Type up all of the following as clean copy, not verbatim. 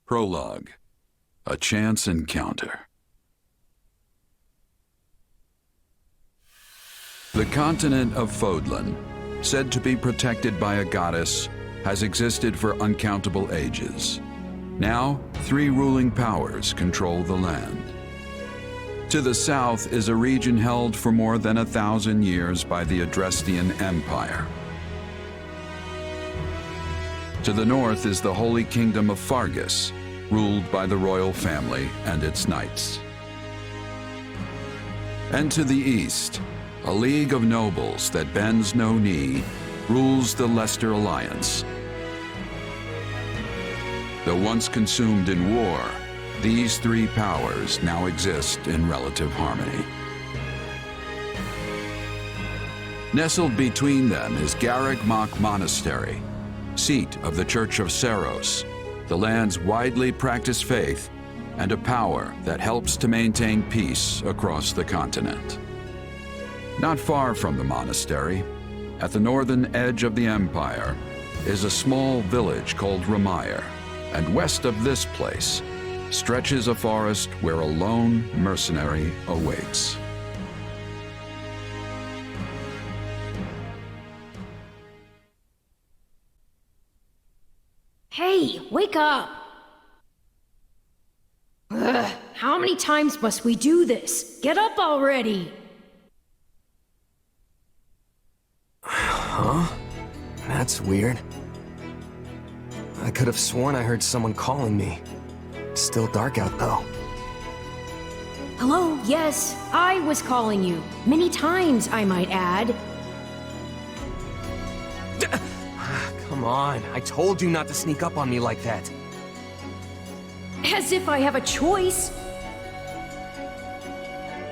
Prologue. A chance encounter. The continent of Fodlan, said to be protected by a goddess, has existed for uncountable ages. Now, 3 ruling powers control the land. To the south is a region held for more than 1,000 years by the Adrestian Empire. To the north is the Holy Kingdom of Fargus, ruled by the royal family and its knights. And to the east, a league of nobles that bends no knee rules the Leicester Alliance. Though once consumed in war, these 3 powers now exist in relative harmony. Nestled between them is Garreg Mach Monastery, seat of the Church of Saros, the land's widely practiced faith, and a power that helps to maintain peace across the continent. Not far from the monastery, at the northern edge of the empire, is a small village called Ramire, and west of this place stretches a forest where a lone mercenary awaits. Hey, wake up! Ugh, how many times must we do this? Get up already! Huh? That's weird. I could have sworn I heard someone calling me. It's still dark out though. Hello, yes, I was calling you. Many times, I might add. Come on, I told you not to sneak up on me like that. As if I have a choice.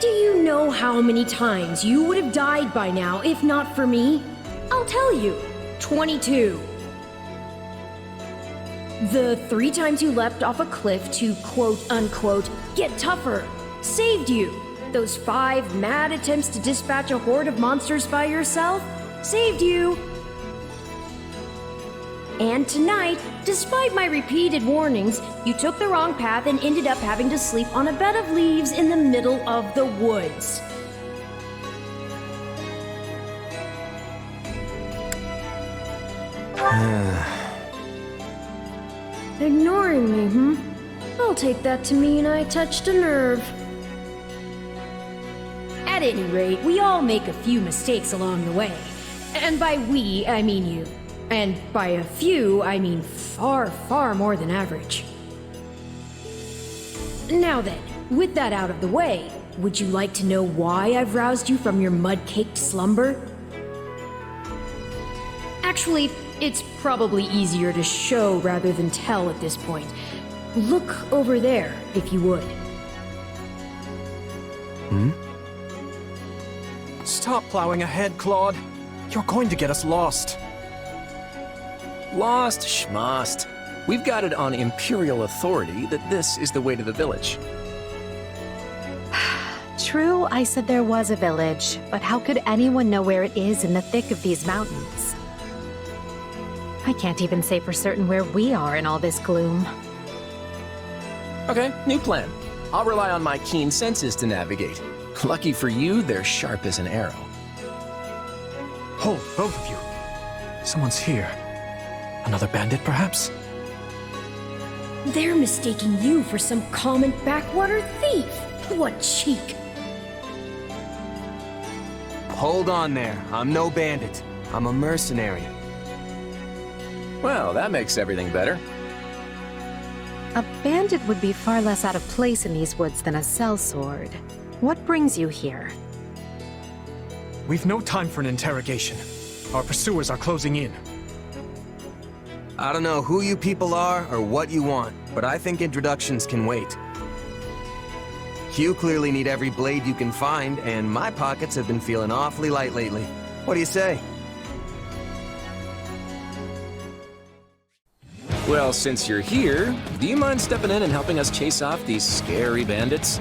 Do you know how many times you would have died by now if not for me? I'll tell you. 22. The 3 times you leapt off a cliff to quote-unquote get tougher saved you. Those 5 mad attempts to dispatch a horde of monsters by yourself saved you. And tonight, despite my repeated warnings, you took the wrong path and ended up having to sleep on a bed of leaves in the middle of the woods. Ignoring me, I'll take that to mean I touched a nerve. At any rate, we all make a few mistakes along the way. And by we, I mean you. And by a few, I mean far, far more than average. Now then, with that out of the way, would you like to know why I've roused you from your mud-caked slumber? Actually, it's probably easier to show rather than tell at this point. Look over there, if you would. Stop plowing ahead, Claude. You're going to get us lost. Lost schmost. We've got it on Imperial authority that this is the way to the village. True, I said there was a village, but how could anyone know where it is in the thick of these mountains? I can't even say for certain where we are in all this gloom. Okay, new plan. I'll rely on my keen senses to navigate. Lucky for you, they're sharp as an arrow. Hold, both of you. Someone's here. Another bandit, perhaps? They're mistaking you for some common backwater thief. What cheek. Hold on there, I'm no bandit. I'm a mercenary. Well, that makes everything better. A bandit would be far less out of place in these woods than a sellsword. What brings you here? We've no time for an interrogation. Our pursuers are closing in. I don't know who you people are or what you want, but I think introductions can wait. You clearly need every blade you can find, and my pockets have been feeling awfully light lately. What do you say? Well, since you're here, do you mind stepping in and helping us chase off these scary bandits?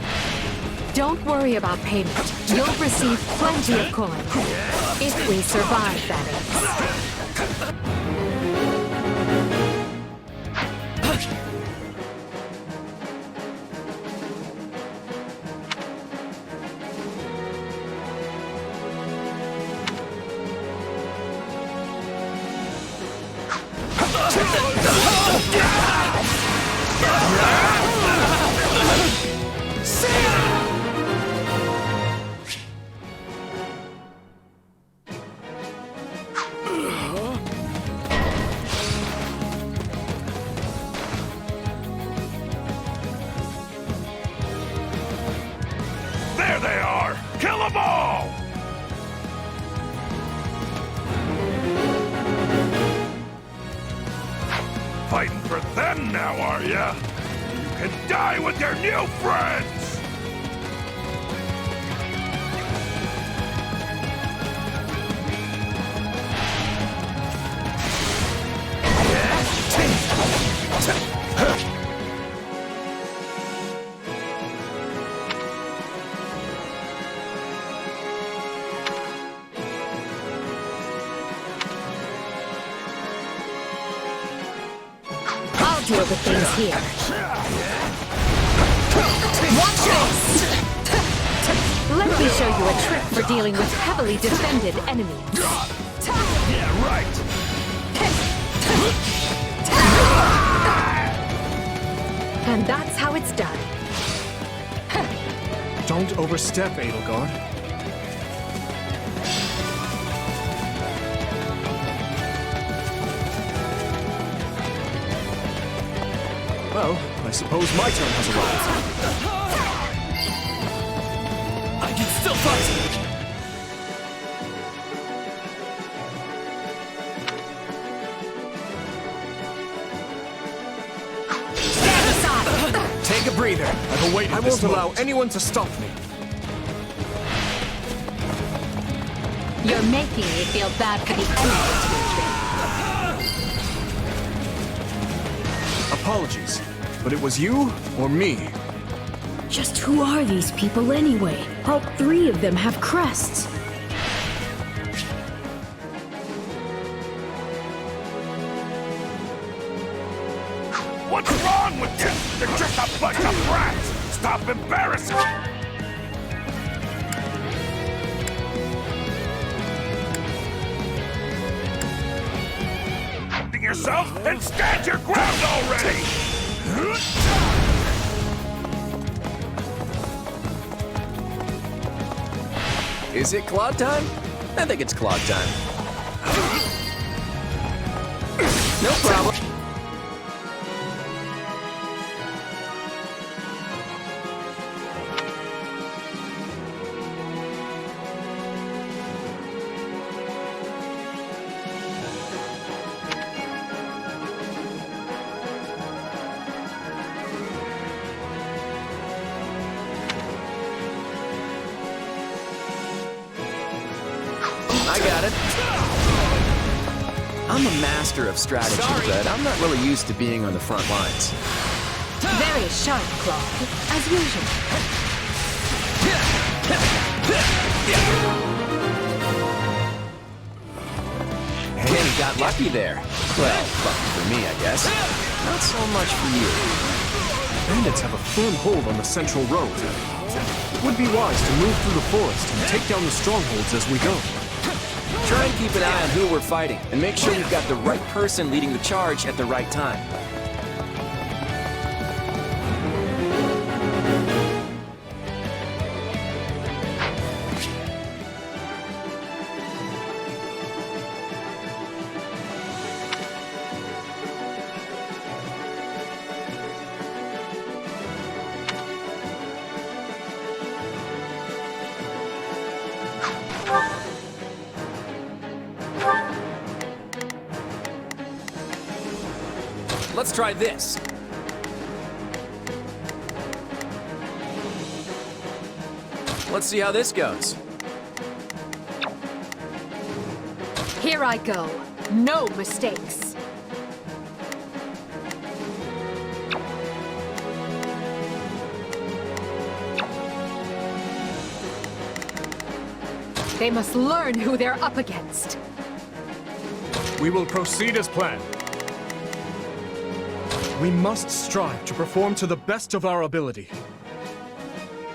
Don't worry about payment. You'll receive plenty of coin. If we survive, that is. There they are! Kill them all! Fighting for them now, are ya? You can die with your new friends! I'll deal with things here. Watch this! Let me show you a trick for dealing with heavily defended enemies. Yeah, right! And that's how it's done. Don't overstep, Edelgard. Well, I suppose my turn has arrived. I can still fight! Take a breather. I've awaited I won't allow anyone to stop me. You're making me feel bad for the enemy. Apologies, but it was you or me. Just who are these people anyway? All three of them have crests. What's wrong with you? You're just a bunch of brats! Stop embarrassing! Yourself and stand your ground already! Is it Claude time? I think it's Claude time. No problem. I got it. I'm a master of strategy, but I'm not really used to being on the front lines. Very sharp, Claude, as usual. Hey, you got lucky there. Well, lucky for me, I guess. Not so much for you. Bandits have a firm hold on the central road. It would be wise to move through the forest and take down the strongholds as we go. Try and keep an eye on who we're fighting, and make sure we've got the right person leading the charge at the right time. Let's try this. Let's see how this goes. Here I go. No mistakes. They must learn who they're up against. We will proceed as planned. We must strive to perform to the best of our ability.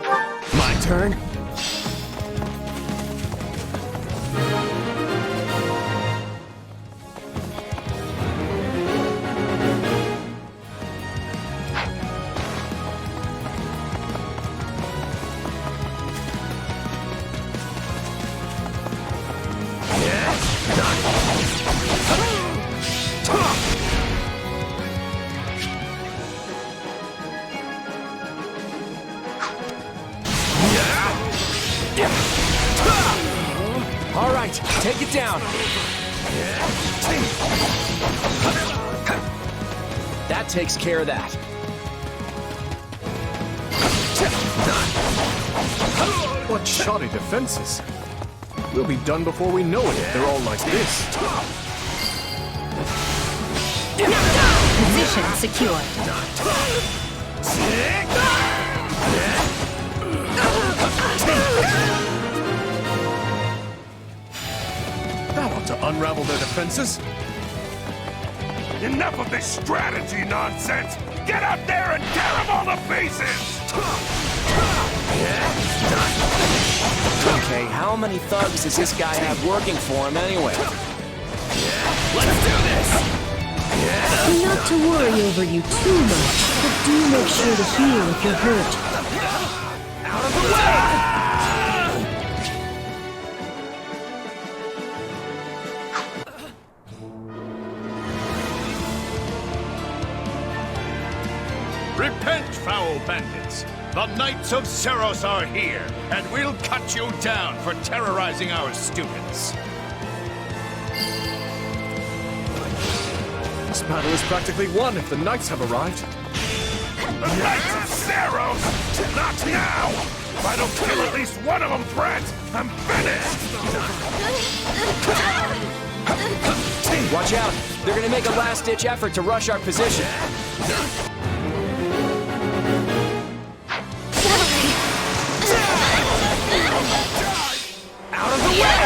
My turn? right, take it down. That takes care of that. What shoddy defenses. We'll be done before we know it if they're all like this. Position secured. That ought to unravel their defenses. Enough of this strategy nonsense! Get out there and tear them all to pieces! Okay, how many thugs does this guy have working for him anyway? Let's do this! Not to worry over you too much, but do make sure to heal if you're hurt. Out of the way! Repent, foul bandits! The Knights of Seros are here, and we'll cut you down for terrorizing our students. This battle is practically won if the knights have arrived. The Knights of Seros! Not now! If I don't kill at least one of them, friends, I'm finished! Watch out! They're gonna make a last-ditch effort to rush our position. Out of the way!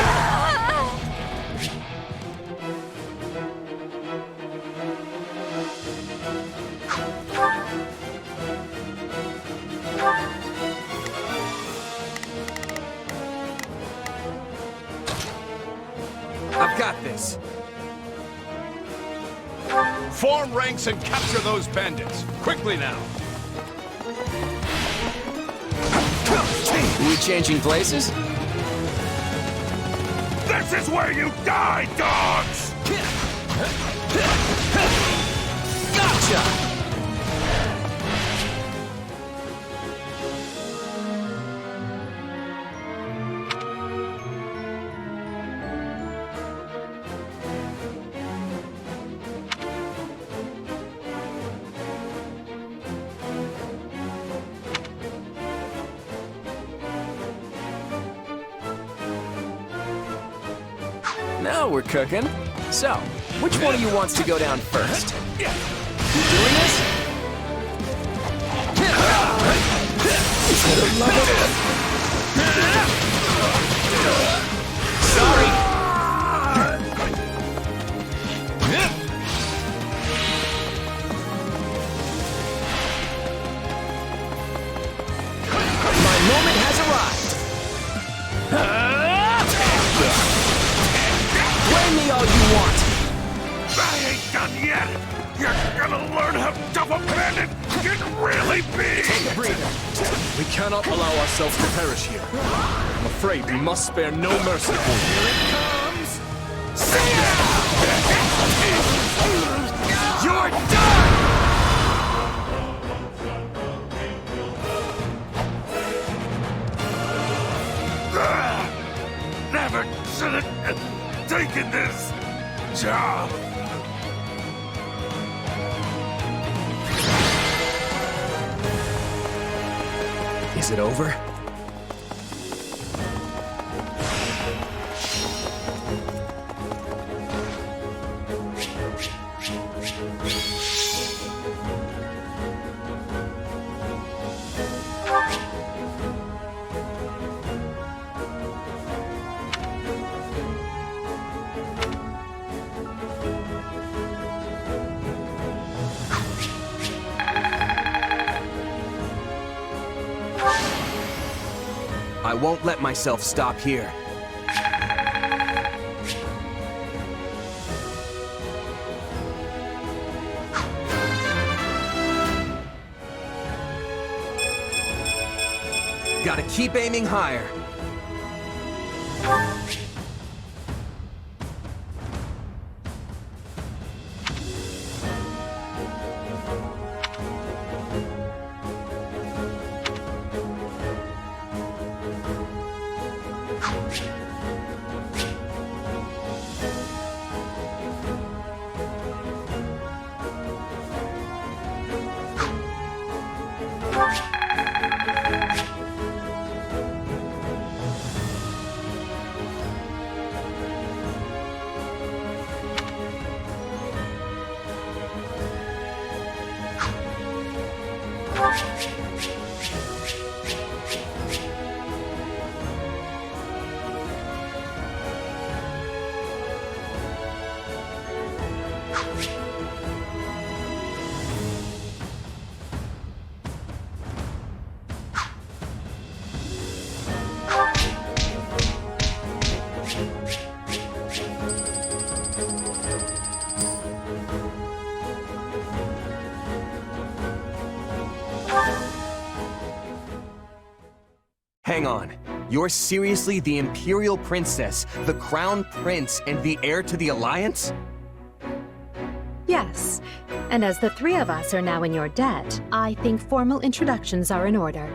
I've got this. Form ranks and capture those bandits. Quickly now. Are we changing places? This is where you die, dogs! Gotcha! Now we're cooking. So, which one of you wants to go down first? You doing this? Sorry. My moment has arrived. Blame me all you want. I ain't done yet! You're gonna learn how tough a bandit can really be! Take a breather. We cannot allow ourselves to perish here. I'm afraid we must spare no mercy for you. Here it comes! You're done! Never should have taken this job! Is it over? I won't let myself stop here. Gotta keep aiming higher. Hang on. You're seriously the Imperial Princess, the Crown Prince, and the heir to the Alliance? Yes, and as the three of us are now in your debt, I think formal introductions are in order.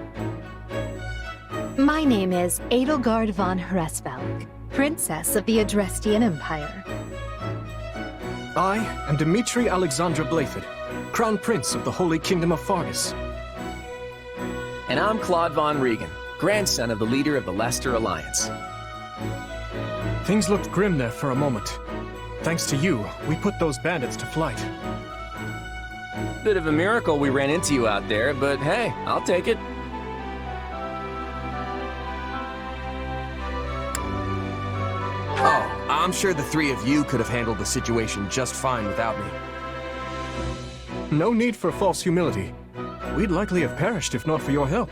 My name is Edelgard von Hresvelg, Princess of the Adrestian Empire. I am Dmitri Alexandra Blafid, Crown Prince of the Holy Kingdom of Fargus. And I'm Claude von Regan, grandson of the leader of the Leicester Alliance. Things looked grim there for a moment. Thanks to you, we put those bandits to flight. Bit of a miracle we ran into you out there, but hey, I'll take it. Oh, I'm sure the three of you could have handled the situation just fine without me. No need for false humility. We'd likely have perished if not for your help.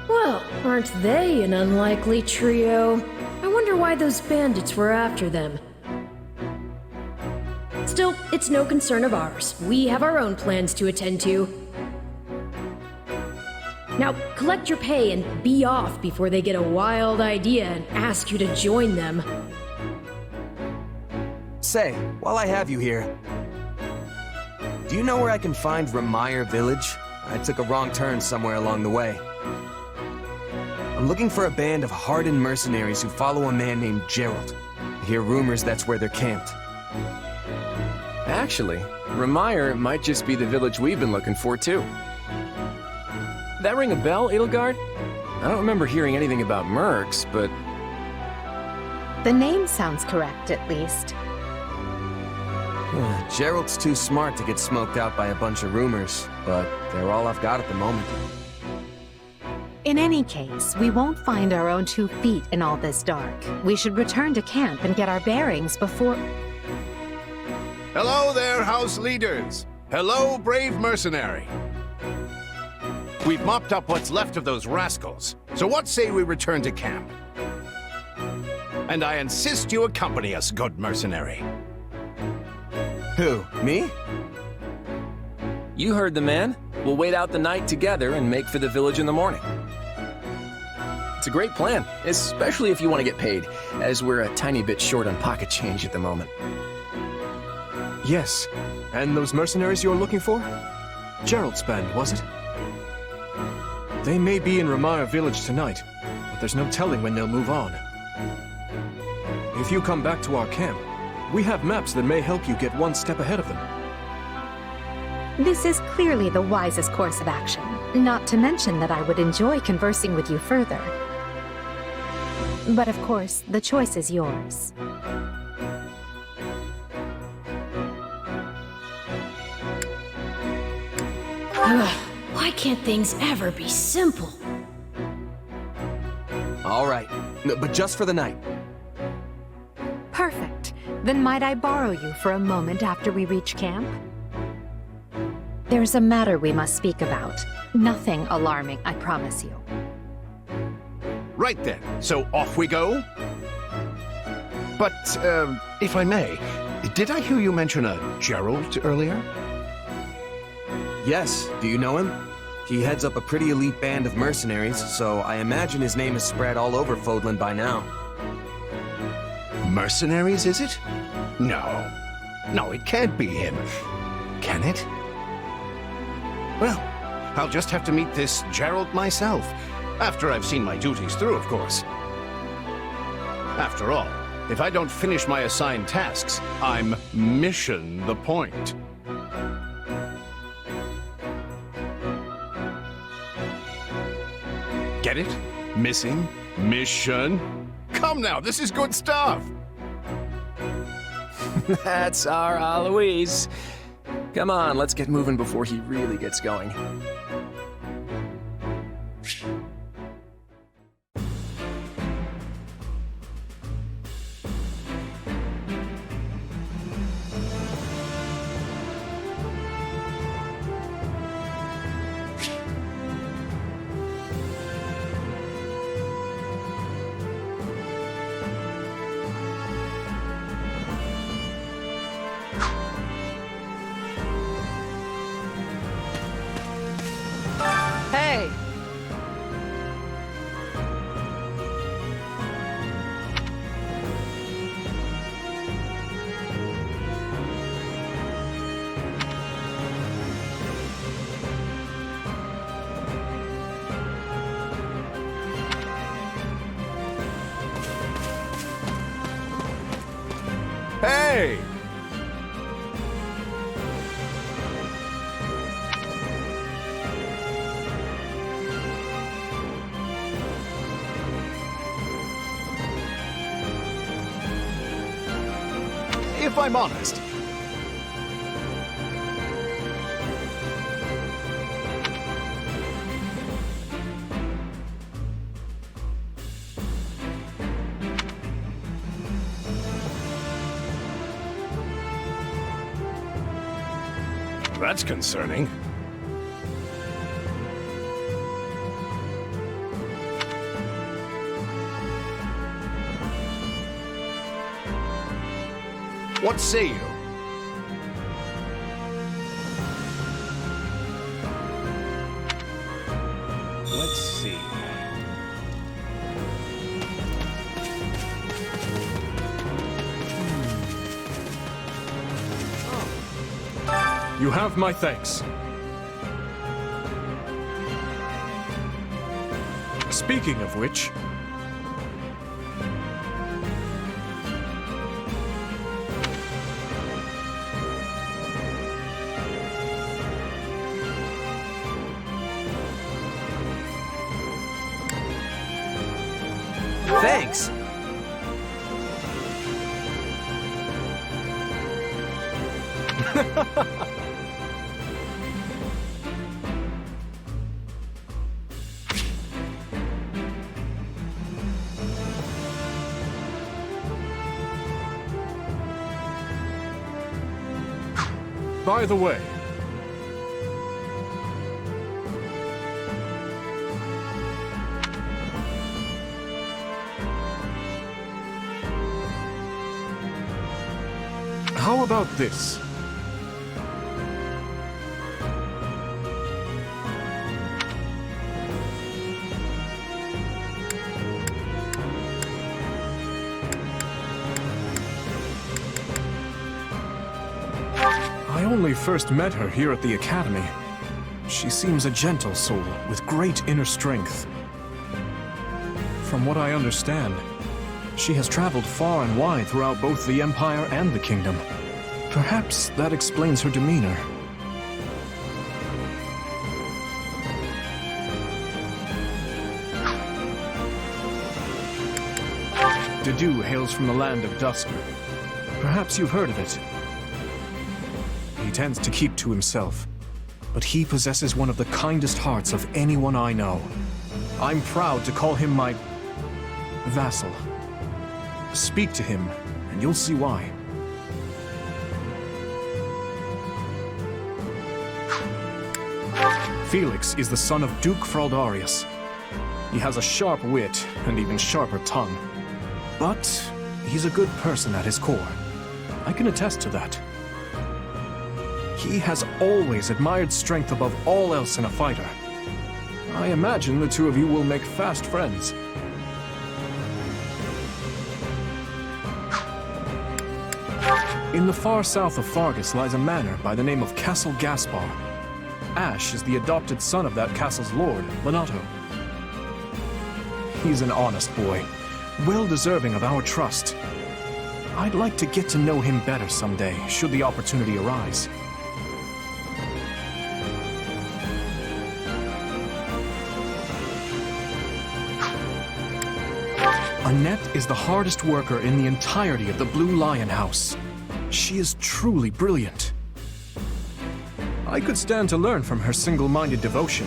Well, aren't they an unlikely trio? I wonder why those bandits were after them. Still, it's no concern of ours. We have our own plans to attend to. Now, collect your pay and be off before they get a wild idea and ask you to join them. Say, while I have you here, do you know where I can find Remire Village? I took a wrong turn somewhere along the way. I'm looking for a band of hardened mercenaries who follow a man named Gerald. I hear rumors that's where they're camped. Actually, Remire might just be the village we've been looking for, too. That ring a bell, Edelgard? I don't remember hearing anything about mercs, but... The name sounds correct, at least. Gerald's too smart to get smoked out by a bunch of rumors, but they're all I've got at the moment. In any case, we won't find our own 2 feet in all this dark. We should return to camp and get our bearings before... Hello there, house leaders. Hello, brave mercenary. We've mopped up what's left of those rascals, so what say we return to camp? And I insist you accompany us, good mercenary. Who, me? You heard the man. We'll wait out the night together and make for the village in the morning. It's a great plan, especially if you want to get paid, as we're a tiny bit short on pocket change at the moment. Yes, and those mercenaries you're looking for? Gerald's band, was it? They may be in Remire Village tonight, but there's no telling when they'll move on. If you come back to our camp, we have maps that may help you get one step ahead of them. This is clearly the wisest course of action, not to mention that I would enjoy conversing with you further. But of course, the choice is yours. Why can't things ever be simple? All right, but just for the night. Perfect. Then might I borrow you for a moment after we reach camp? There's a matter we must speak about. Nothing alarming, I promise you. Right then, so off we go? But, if I may, did I hear you mention a Gerald earlier? Yes, do you know him? He heads up a pretty elite band of mercenaries, so I imagine his name is spread all over Fodlan by now. Mercenaries, is it? No. No, it can't be him. Can it? Well, I'll just have to meet this Gerald myself. After I've seen my duties through, of course. After all, if I don't finish my assigned tasks, I'm mission the point. Get it? Missing? Mission? Come now, this is good stuff! That's our Aloise. Come on, let's get moving before he really gets going. Hey! Hey! If I'm honest, that's concerning. What say you? Let's see. You have my thanks. Speaking of which, Thanks! by the way, how about this? I only first met her here at the Academy. She seems a gentle soul with great inner strength. From what I understand, she has traveled far and wide throughout both the Empire and the Kingdom. Perhaps that explains her demeanor. Dedu hails from the land of Dusker. Perhaps you've heard of it. He tends to keep to himself, but he possesses one of the kindest hearts of anyone I know. I'm proud to call him my vassal. Speak to him, and you'll see why. Felix is the son of Duke Fraldarius. He has a sharp wit and even sharper tongue. But he's a good person at his core. I can attest to that. He has always admired strength above all else in a fighter. I imagine the two of you will make fast friends. In the far south of Fargus lies a manor by the name of Castle Gaspar. Ash is the adopted son of that castle's lord, Lonato. He's an honest boy, well deserving of our trust. I'd like to get to know him better someday, should the opportunity arise. Annette is the hardest worker in the entirety of the Blue Lion House. She is truly brilliant. I could stand to learn from her single-minded devotion,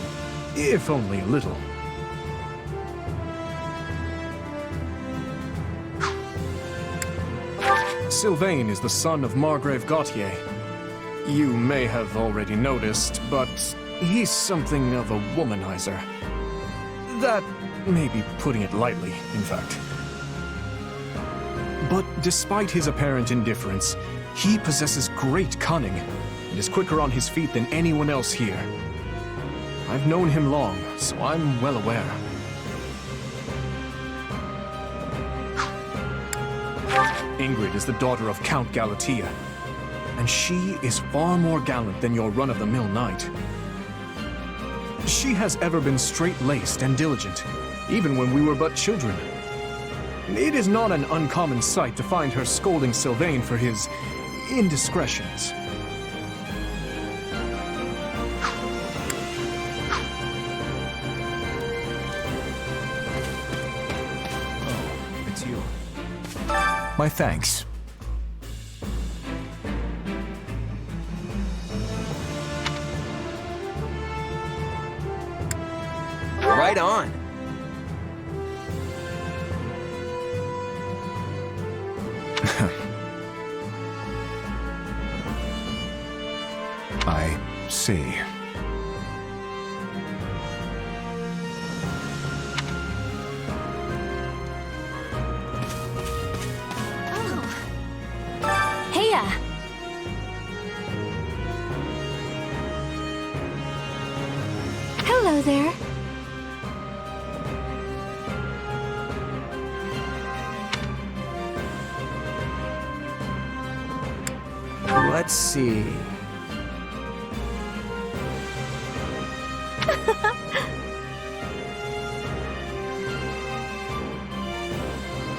if only a little. Sylvain is the son of Margrave Gautier. You may have already noticed, but he's something of a womanizer. That may be putting it lightly, in fact. But despite his apparent indifference, he possesses great cunning and is quicker on his feet than anyone else here. I've known him long, so I'm well aware. Ingrid is the daughter of Count Galatea, and she is far more gallant than your run-of-the-mill knight. She has ever been straight-laced and diligent, even when we were but children. It is not an uncommon sight to find her scolding Sylvain for his indiscretions. Oh, it's you. My thanks. Right on. I see. Heya! Hello there. Let's see.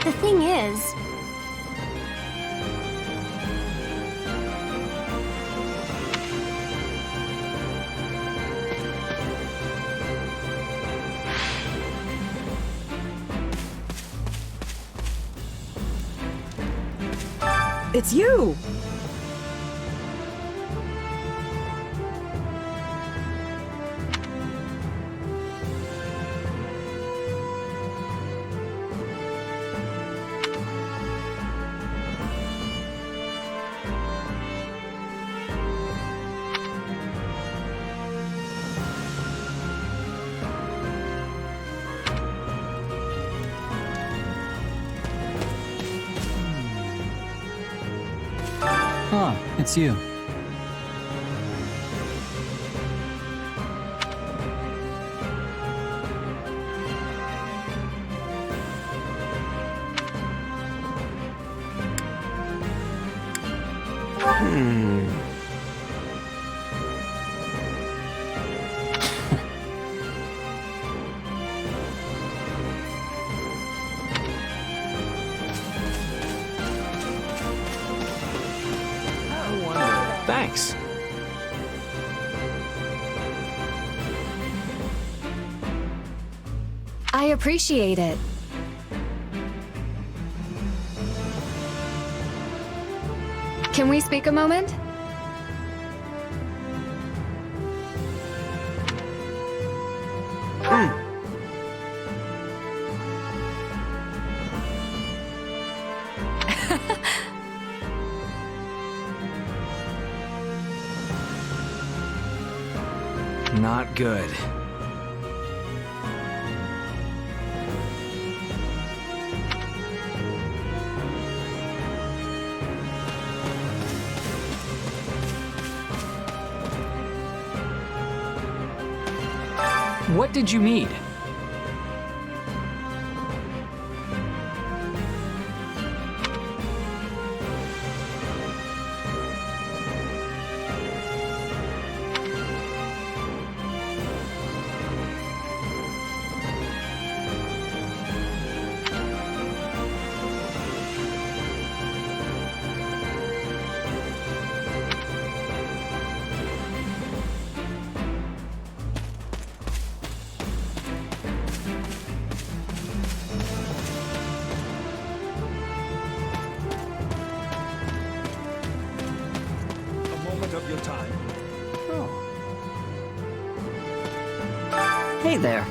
The thing is, It's you! Ah, it's you. Thanks. I appreciate it. Can we speak a moment? Not good. What did you need? Hey there.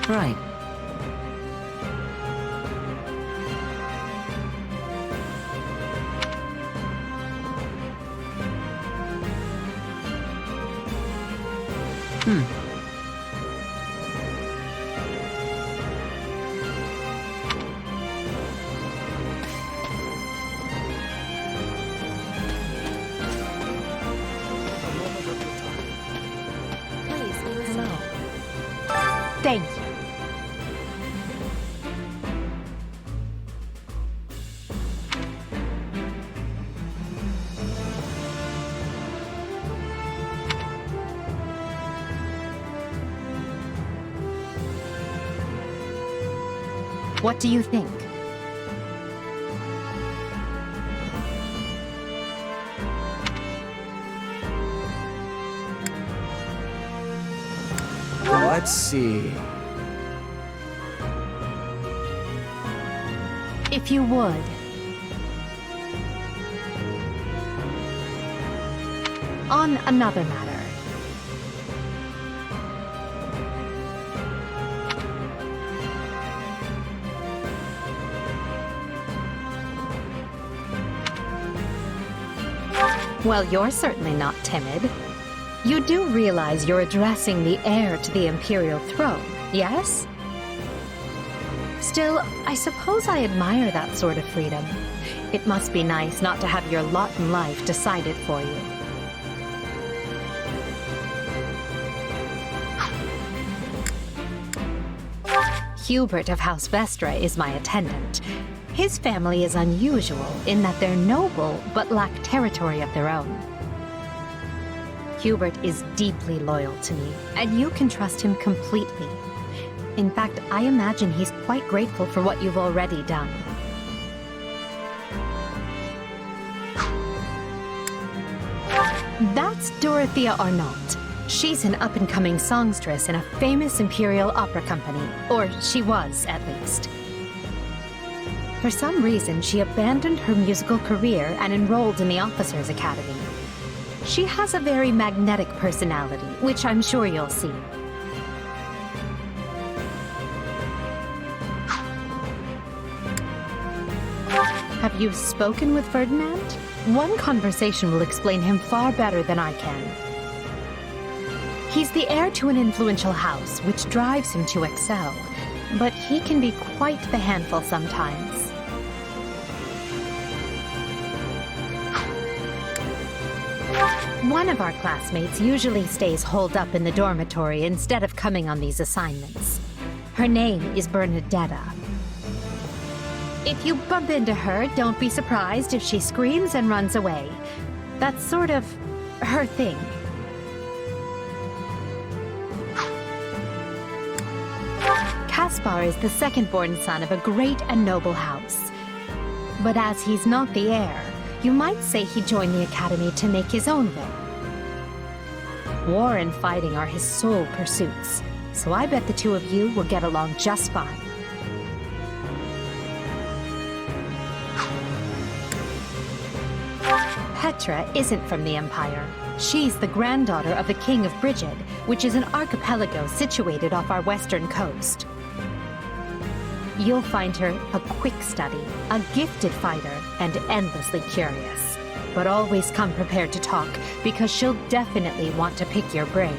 Right. Thank you. What do you think? Let's see. If you would. On another matter. Well, you're certainly not timid. You do realize you're addressing the heir to the Imperial throne, yes? Still, I suppose I admire that sort of freedom. It must be nice not to have your lot in life decided for you. Hubert of House Vestra is my attendant. His family is unusual in that they're noble but lack territory of their own. Hubert is deeply loyal to me, and you can trust him completely. In fact, I imagine he's quite grateful for what you've already done. That's Dorothea Arnault. She's an up-and-coming songstress in a famous Imperial opera company, or she was, at least. For some reason, she abandoned her musical career and enrolled in the Officers' Academy. She has a very magnetic personality, which I'm sure you'll see. Have you spoken with Ferdinand? One conversation will explain him far better than I can. He's the heir to an influential house, which drives him to excel, but he can be quite the handful sometimes. One of our classmates usually stays holed up in the dormitory instead of coming on these assignments. Her name is Bernadetta. If you bump into her, don't be surprised if she screams and runs away. That's sort of her thing. Caspar is the second-born son of a great and noble house. But as he's not the heir, you might say he joined the academy to make his own way. War and fighting are his sole pursuits, so I bet the two of you will get along just fine. Petra isn't from the Empire. She's the granddaughter of the King of Brigid, which is an archipelago situated off our western coast. You'll find her a quick study, a gifted fighter, and endlessly curious. But always come prepared to talk, because she'll definitely want to pick your brain.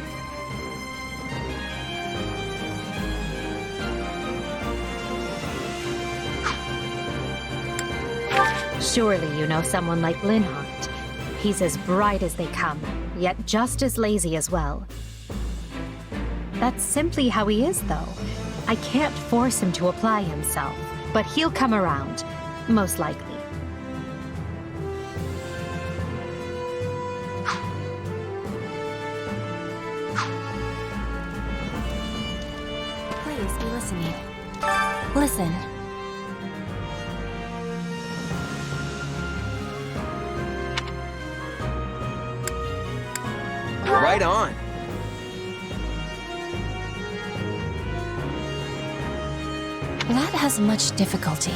Surely you know someone like Linhardt. He's as bright as they come, yet just as lazy as well. That's simply how he is, though. I can't force him to apply himself, but he'll come around, most likely. Please be listening. Listen. Right on. That has much difficulty.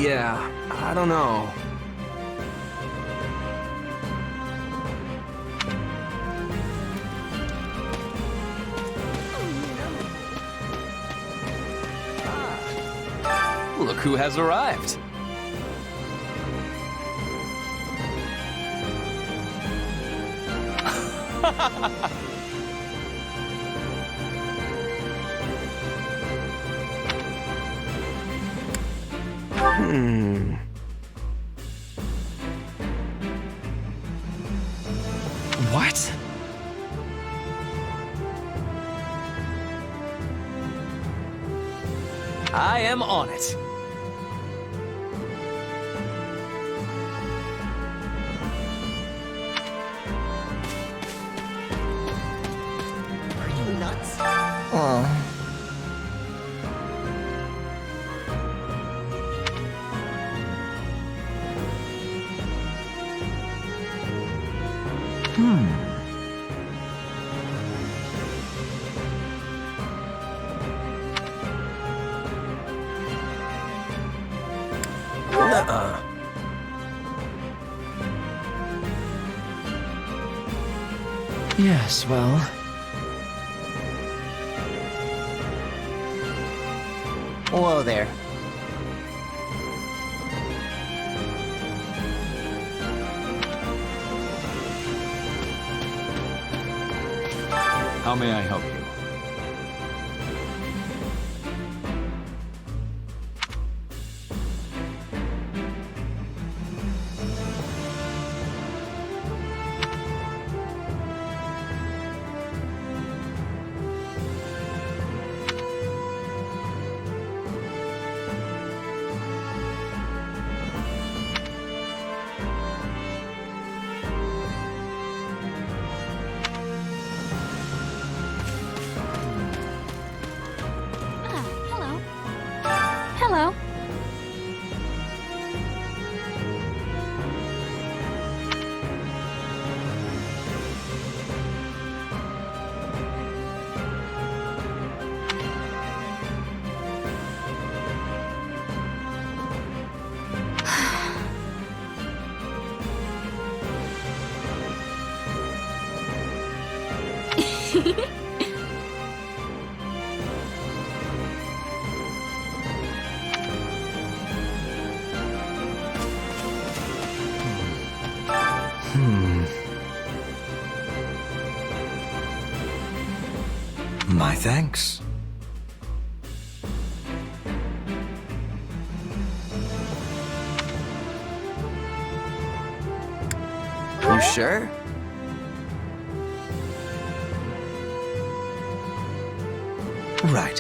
Yeah, I don't know. Look who has arrived. What? I am on it. Are you nuts? Nuh-uh. Yes, well... Whoa there. How may I help you? Hello. Hello. My thanks. You sure? Right.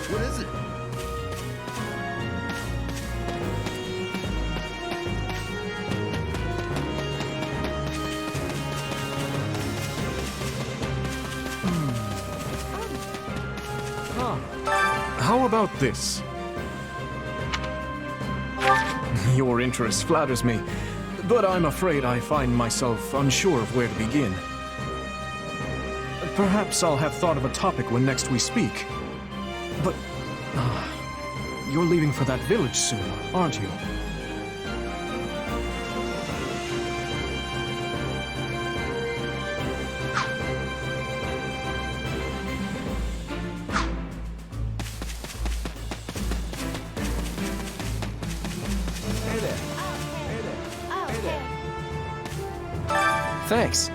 What is it? How about this? Your interest flatters me, but I'm afraid I find myself unsure of where to begin. Perhaps I'll have thought of a topic when next we speak. But... you're leaving for that village soon, aren't you? Thanks.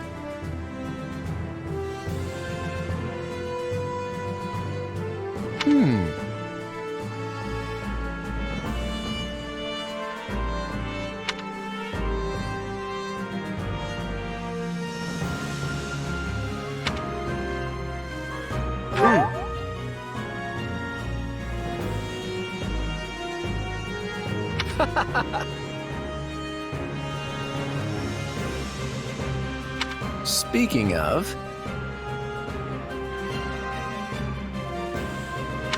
Speaking of,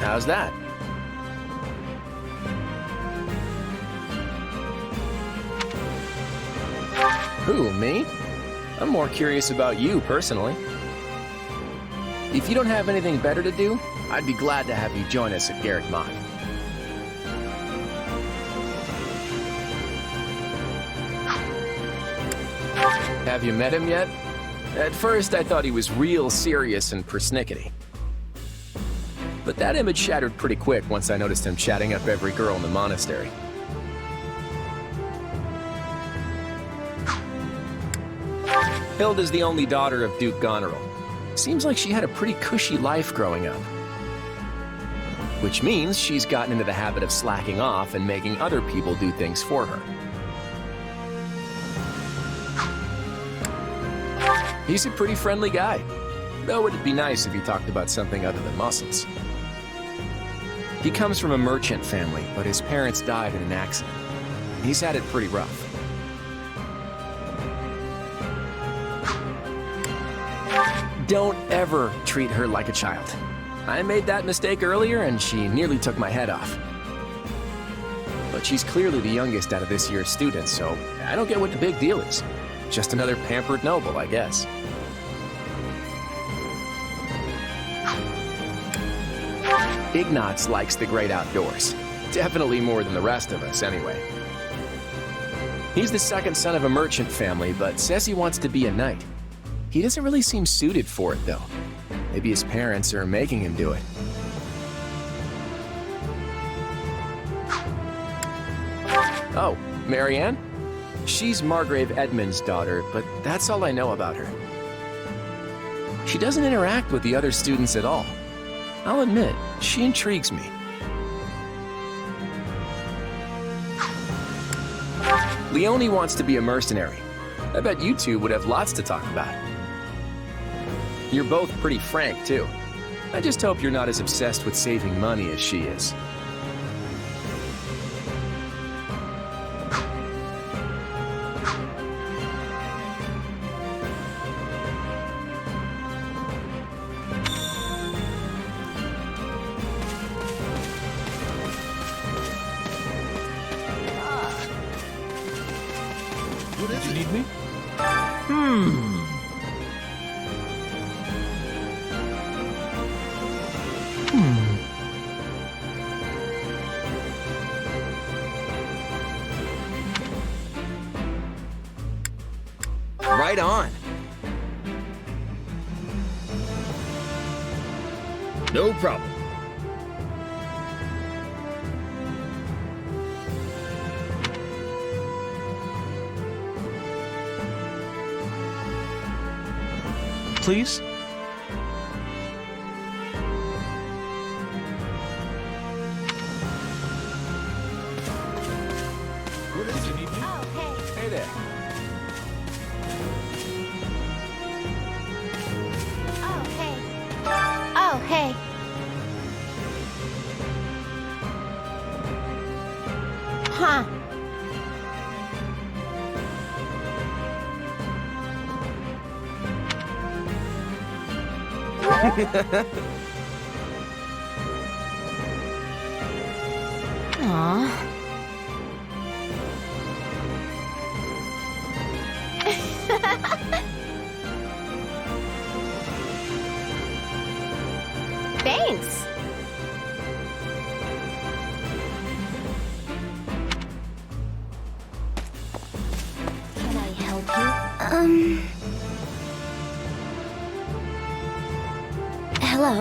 How's that? Who, me? I'm more curious about you, personally. If you don't have anything better to do, I'd be glad to have you join us at Garrick Mach. Have you met him yet? At first, I thought he was real serious and persnickety. But that image shattered pretty quick once I noticed him chatting up every girl in the monastery. Hilda's the only daughter of Duke Goneril. Seems like she had a pretty cushy life growing up. Which means she's gotten into the habit of slacking off and making other people do things for her. He's a pretty friendly guy, though it'd be nice if he talked about something other than muscles. He comes from a merchant family, but his parents died in an accident. He's had it pretty rough. Don't ever treat her like a child. I made that mistake earlier and she nearly took my head off. But she's clearly the youngest out of this year's students, so I don't get what the big deal is. Just another pampered noble, I guess. Ignatz likes the great outdoors. Definitely more than the rest of us, anyway. He's the second son of a merchant family, but says he wants to be a knight. He doesn't really seem suited for it, though. Maybe his parents are making him do it. Oh, Marianne? She's Margrave Edmund's daughter, but that's all I know about her. She doesn't interact with the other students at all. I'll admit, she intrigues me. Leone wants to be a mercenary. I bet you two would have lots to talk about. You're both pretty frank, too. I just hope you're not as obsessed with saving money as she is. Do you need me? Right on. No problem. Please? What is it? Oh, hey. Hey there. Oh, hey. Oh, hey. Huh. Aw. Thanks. Can I help you? Hello?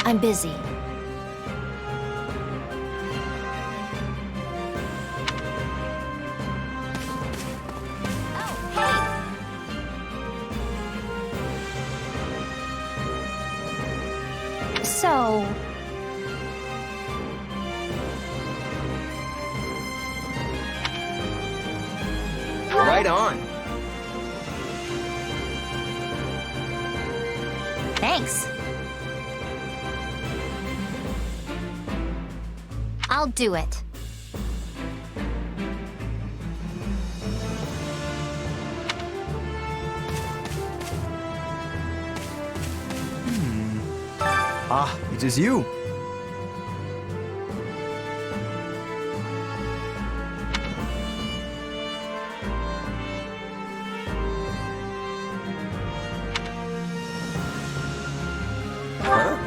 I'm busy. So, Right on. Thanks. I'll do it. Ah, it is you. Huh?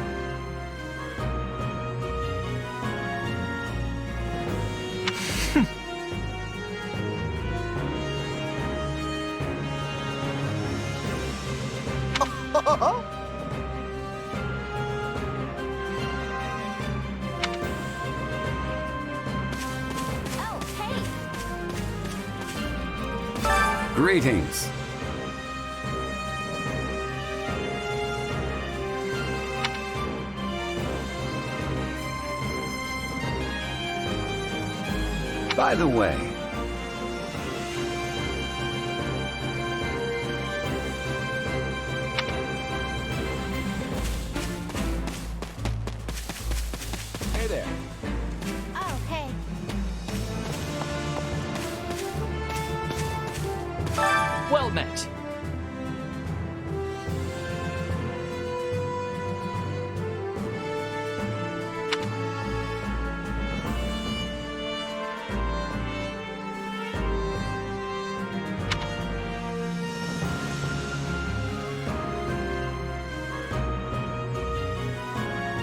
Oh, hey! Greetings. By the way, Hey there. Oh, hey. Well met.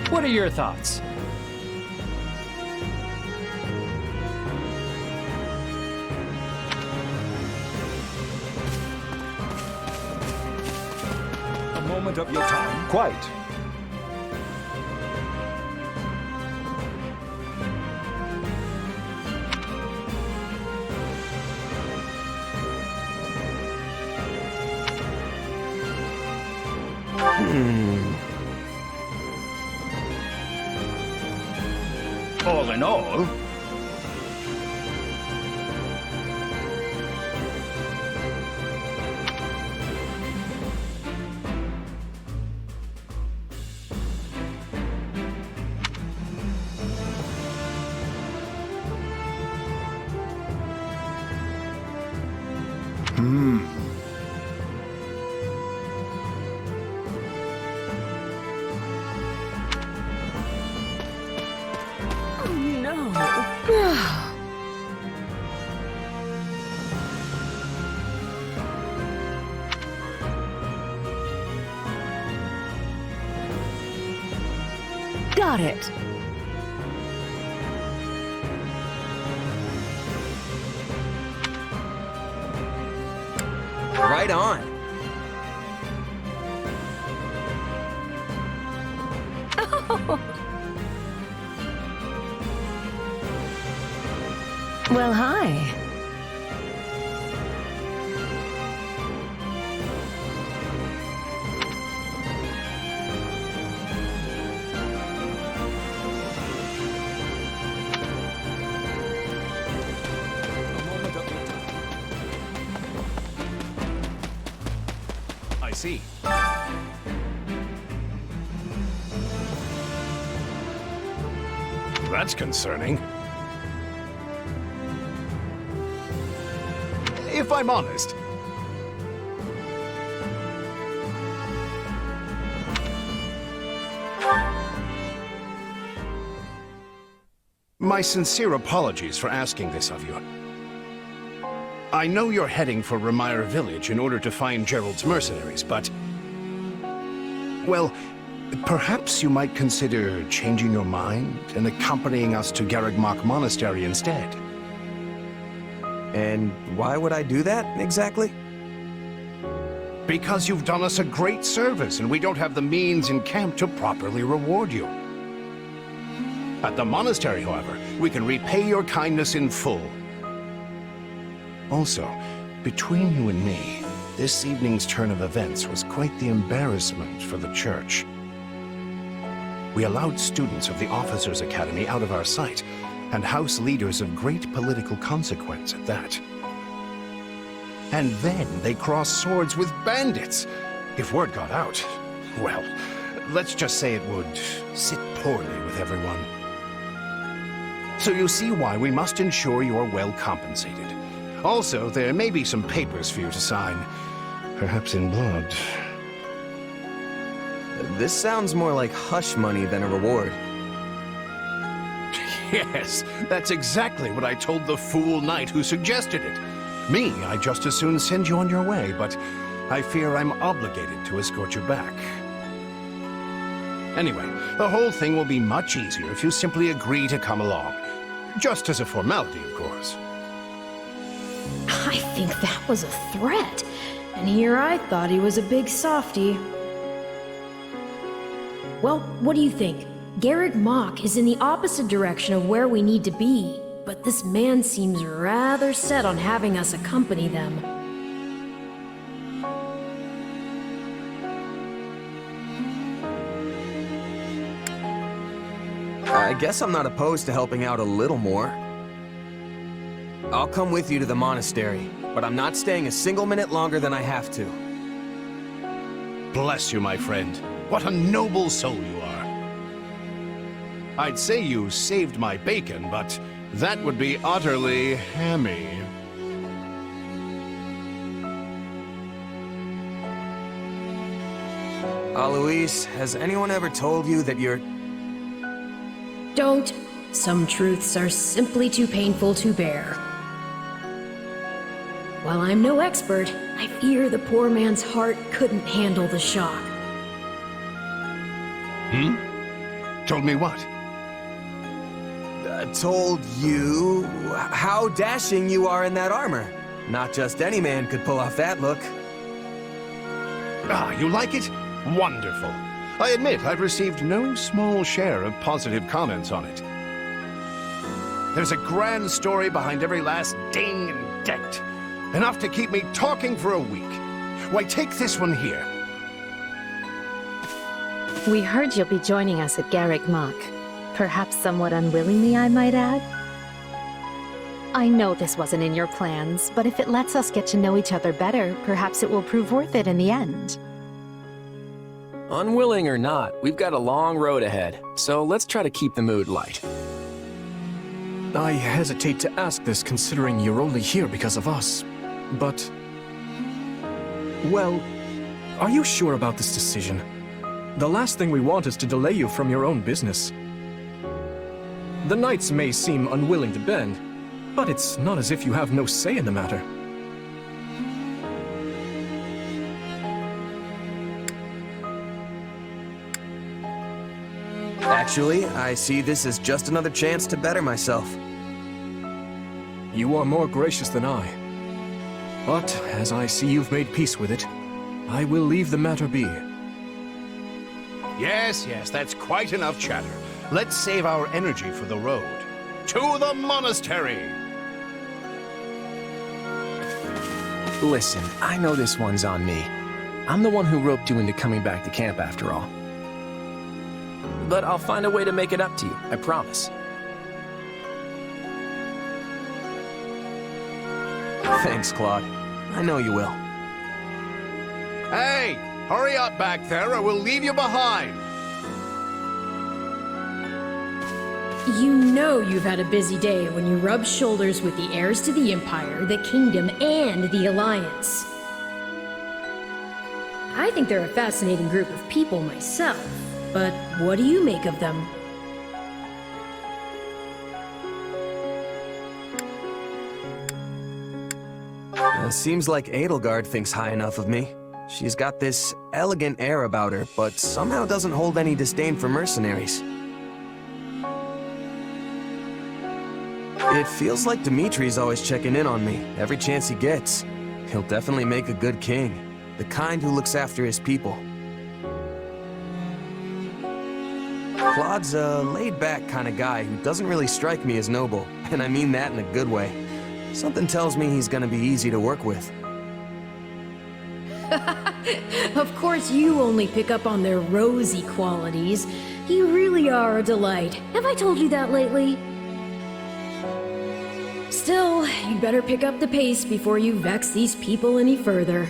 What are your thoughts? A moment of your time. Quite. All in all, Got it. Right on. Well, hi. a moment of your time. I see. That's concerning. If I'm honest, my sincere apologies for asking this of you. I know you're heading for Remire Village in order to find Gerald's mercenaries, but... well, perhaps you might consider changing your mind and accompanying us to Garreg Monastery instead. And why would I do that, exactly? Because you've done us a great service, and we don't have the means in camp to properly reward you. At the monastery, however, we can repay your kindness in full. Also, between you and me, this evening's turn of events was quite the embarrassment for the church. We allowed students of the Officers' Academy out of our sight, and house leaders of great political consequence at that. And then they cross swords with bandits. If word got out, well, let's just say it would sit poorly with everyone. So you see why we must ensure you're well compensated. Also, there may be some papers for you to sign. Perhaps in blood. This sounds more like hush money than a reward. Yes, that's exactly what I told the fool knight who suggested it. Me, I'd just as soon send you on your way, but I fear I'm obligated to escort you back. Anyway, the whole thing will be much easier if you simply agree to come along. Just as a formality, of course. I think that was a threat. And here I thought he was a big softy. Well, what do you think? Garrick Mach is in the opposite direction of where we need to be, but this man seems rather set on having us accompany them. I guess I'm not opposed to helping out a little more. I'll come with you to the monastery, but I'm not staying a single minute longer than I have to. Bless you, my friend. What a noble soul you are. I'd say you saved my bacon, but that would be utterly hammy. Alois, has anyone ever told you that you're... Don't. Some truths are simply too painful to bear. While I'm no expert, I fear the poor man's heart couldn't handle the shock. Told me what? Told you how dashing you are in that armor. Not just any man could pull off that look. Ah, you like it? Wonderful. I admit I've received no small share of positive comments on it. There's a grand story behind every last ding and dent. Enough to keep me talking for a week. Why, take this one here. We heard you'll be joining us at Garrick Mach. Perhaps somewhat unwillingly, I might add. I know this wasn't in your plans, but if it lets us get to know each other better, perhaps it will prove worth it in the end. Unwilling or not, we've got a long road ahead, so let's try to keep the mood light. I hesitate to ask this considering you're only here because of us, but... Well, are you sure about this decision? The last thing we want is to delay you from your own business. The knights may seem unwilling to bend, but it's not as if you have no say in the matter. Actually, I see this as just another chance to better myself. You are more gracious than I. But as I see you've made peace with it, I will leave the matter be. Yes, that's quite enough chatter. Let's save our energy for the road. To the monastery! Listen, I know this one's on me. I'm the one who roped you into coming back to camp after all. But I'll find a way to make it up to you, I promise. Thanks, Claude. I know you will. Hey! Hurry up back there or we'll leave you behind! You know you've had a busy day when you rub shoulders with the heirs to the Empire, the Kingdom, and the Alliance. I think they're a fascinating group of people myself, but what do you make of them? Seems like Edelgard thinks high enough of me. She's got this elegant air about her, but somehow doesn't hold any disdain for mercenaries. It feels like Dimitri's always checking in on me, every chance he gets. He'll definitely make a good king, the kind who looks after his people. Claude's a laid-back kind of guy who doesn't really strike me as noble, and I mean that in a good way. Something tells me he's gonna be easy to work with. Of course you only pick up on their rosy qualities. You really are a delight. Have I told you that lately? Still, you'd better pick up the pace before you vex these people any further.